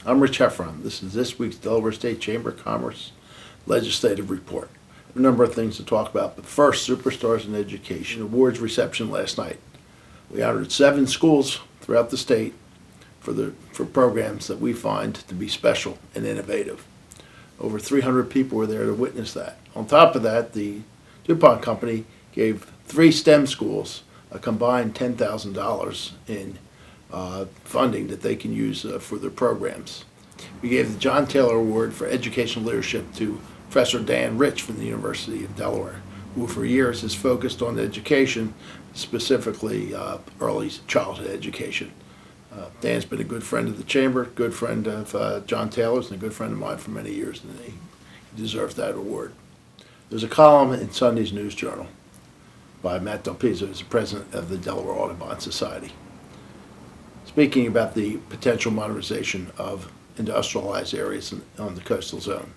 I'm Rich Heffron. This is this week's Delaware State Chamber of Commerce Legislative Report. A number of things to talk about, but first, Superstars in Education Awards reception last night. We honored 7 schools throughout the state for programs that we find to be special and innovative. Over 300 people were there to witness that. On top of that, the DuPont Company gave 3 STEM schools a combined $10,000 in funding that they can use for their programs. We gave the John Taylor Award for Educational Leadership to Professor Dan Rich from the University of Delaware, who for years has focused on education, specifically early childhood education. Dan's been a good friend of the Chamber, good friend of John Taylor's, and a good friend of mine for many years, and he deserves that award. There's a column in Sunday's News Journal by Matt Del Pizzo, who's the president of the Delaware Audubon Society, speaking about the potential modernization of industrialized areas on the coastal zone.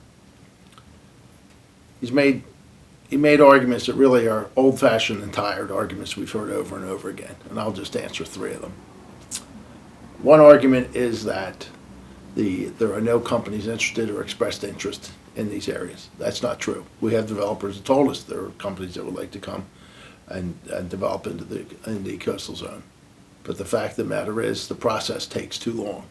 He made arguments that really are old-fashioned and tired arguments we've heard over and over again, and I'll just answer 3 of them. One argument is that there are no companies interested or expressed interest in these areas. That's not true. We have developers who told us there are companies that would like to come and develop into the coastal zone. But the fact of the matter is the process takes too long.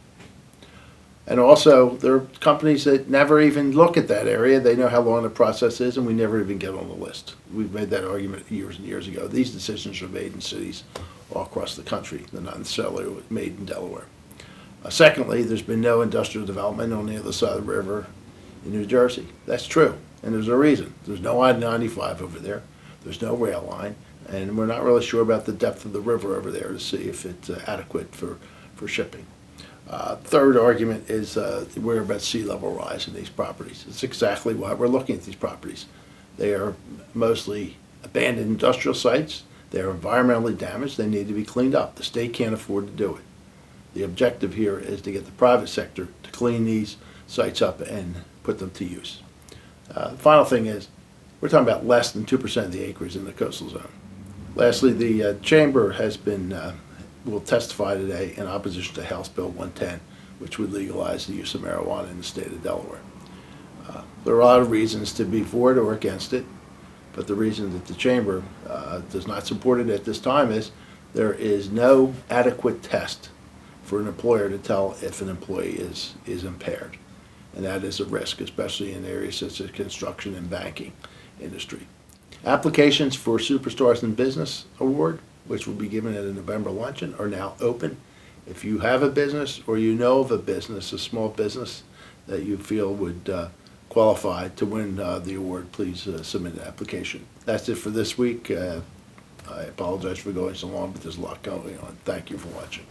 And also, there are companies that never even look at that area. They know how long the process is, and we never even get on the list. We've made that argument years and years ago. These decisions are made in cities all across the country. They're not necessarily made in Delaware. Secondly, there's been no industrial development on the other side of the river in New Jersey. That's true, and there's a reason. There's no I-95 over there. There's no rail line, and we're not really sure about the depth of the river over there to see if it's adequate for shipping. Third argument is we're about sea level rise in these properties. It's exactly why we're looking at these properties. They are mostly abandoned industrial sites. They are environmentally damaged. They need to be cleaned up. The state can't afford to do it. The objective here is to get the private sector to clean these sites up and put them to use. The final thing is we're talking about less than 2% of the acreage in the coastal zone. Lastly, the Chamber will testify today in opposition to House Bill 110, which would legalize the use of marijuana in the state of Delaware. There are a lot of reasons to be for it or against it, but the reason that the Chamber does not support it at this time is there is no adequate test for an employer to tell if an employee is impaired. And that is a risk, especially in areas such as construction and banking industry. Applications for Superstars in Business Award, which will be given at a November luncheon, are now open. If you have a business or you know of a business, a small business that you feel would qualify to win the award, please submit an application. That's it for this week. I apologize for going so long, but there's a lot going on. Thank you for watching.